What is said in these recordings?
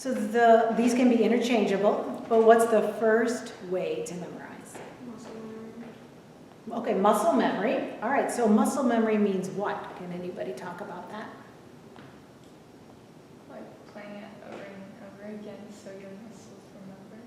So these can be interchangeable, but what's the first way to memorize? Muscle memory. Okay, muscle memory. All right, so muscle memory means what? Can anybody talk about that? Like playing it over and over again so your muscles remember.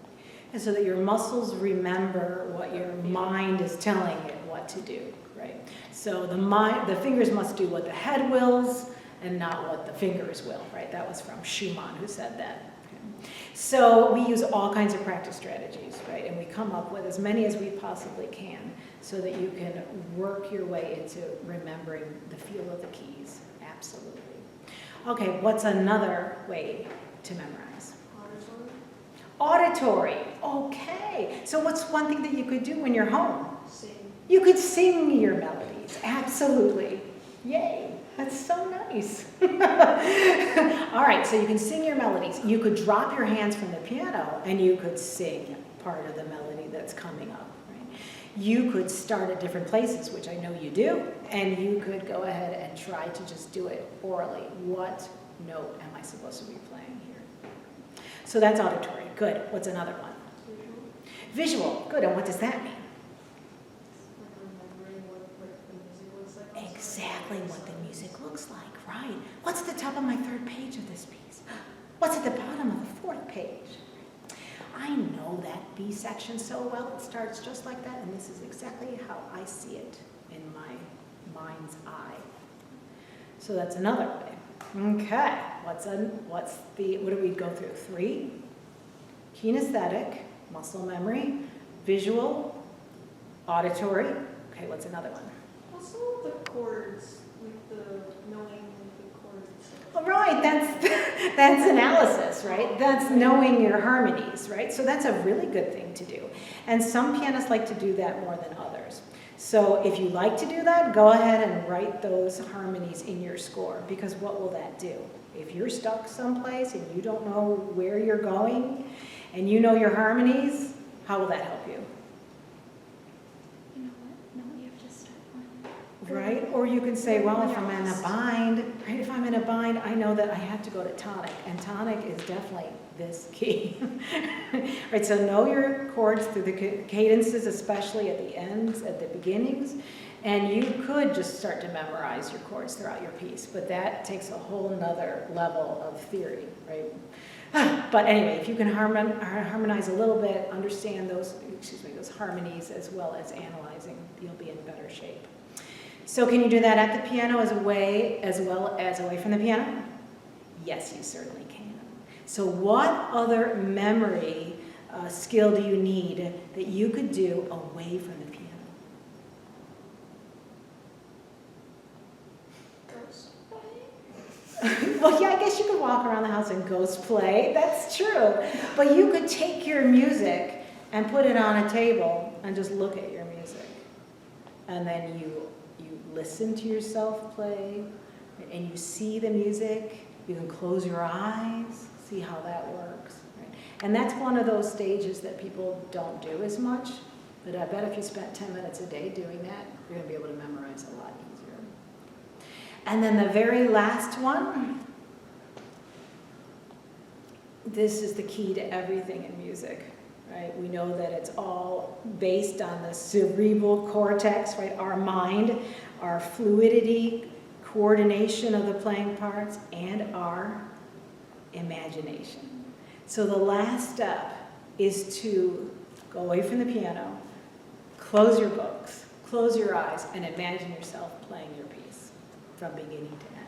And so that your muscles remember what your mind is telling it what to do, right? So the fingers must do what the head wills and not what the fingers will, right? That was from Schumann who said that. Okay. So we use all kinds of practice strategies, right? And we come up with as many as we possibly can so that you can work your way into remembering the feel of the keys. Absolutely. Okay, what's another way to memorize? Auditory. Okay. So what's one thing that you could do when you're home? Sing. You could sing your melodies. Absolutely. Yay. That's so nice. All right, so you can sing your melodies. You could drop your hands from the piano and you could sing part of the melody that's coming up. Right? You could start at different places, which I know you do, and you could go ahead and try to just do it orally. What note am I supposed to be playing here? So that's auditory. Good. What's another one? Visual. Good. And what does that mean? Remembering what the music looks like. Exactly what the music looks like, right? What's at the top of my third page of this piece? What's at the bottom of the fourth page? I know that B section so well. It starts just like that, and this is exactly how I see it in my mind's eye. So that's another way. Okay, what do we go through? 3, kinesthetic, muscle memory, visual, auditory. Okay, what's another one? Also the chords, like the knowing the chords. All right, that's analysis, right? That's knowing your harmonies, right? So that's a really good thing to do. And some pianists like to do that more than others. So if you like to do that, go ahead and write those harmonies in your score, because what will that do? If you're stuck someplace and you don't know where you're going and you know your harmonies, how will that help you? You know what? No, you have to start one. Right? Or you can say, well, if I'm in a bind, right? If I'm in a bind, I know that I have to go to tonic, and tonic is definitely this key. Right? So know your chords through the cadences, especially at the ends, at the beginnings, and you could just start to memorize your chords throughout your piece, but that takes a whole nother level of theory, right? But anyway, if you can harmonize a little bit, understand those harmonies as well as analyzing, you'll be in better shape. So can you do that at the piano as well as away from the piano? Yes, you certainly can. So what other memory skill do you need that you could do away from the piano? Ghost play. Well, yeah, I guess you could walk around the house and ghost play. That's true. But you could take your music and put it on a table and just look at your music. And then you listen to yourself play, and you see the music. You can close your eyes, see how that works. Right? And that's one of those stages that people don't do as much. But I bet if you spent 10 minutes a day doing that, you're going to be able to memorize a lot easier. And then the very last one, this is the key to everything in music, right? We know that it's all based on the cerebral cortex, right? Our mind, our fluidity, coordination of the playing parts, and our imagination. So the last step is to go away from the piano, close your books, close your eyes, and imagine yourself playing your piece from beginning to end.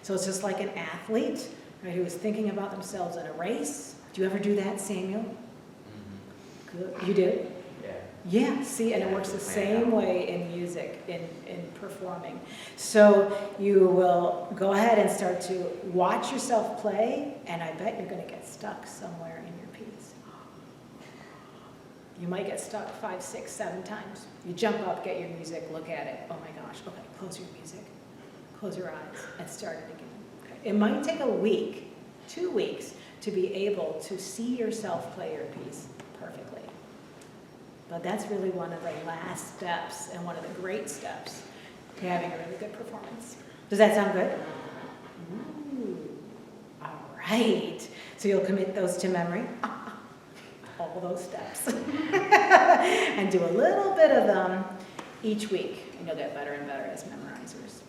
So it's just like an athlete, right, who is thinking about themselves in a race. Do you ever do that, Samuel? Mm-hmm. Good. You do? Yeah. Yeah, see, and it works the same way in music, in performing. So you will go ahead and start to watch yourself play, and I bet you're going to get stuck somewhere in your piece. You might get stuck 5, 6, 7 times. You jump up, get your music, look at it. Oh my gosh, okay, close your music, close your eyes, and start it again. Okay. It might take a week, 2 weeks, to be able to see yourself play your piece perfectly. But that's really one of the last steps and one of the great steps to having a really good performance. Does that sound good? Ooh. All Right. So you'll commit those to memory, all those steps, and do a little bit of them each week, and you'll get better and better as memorizers.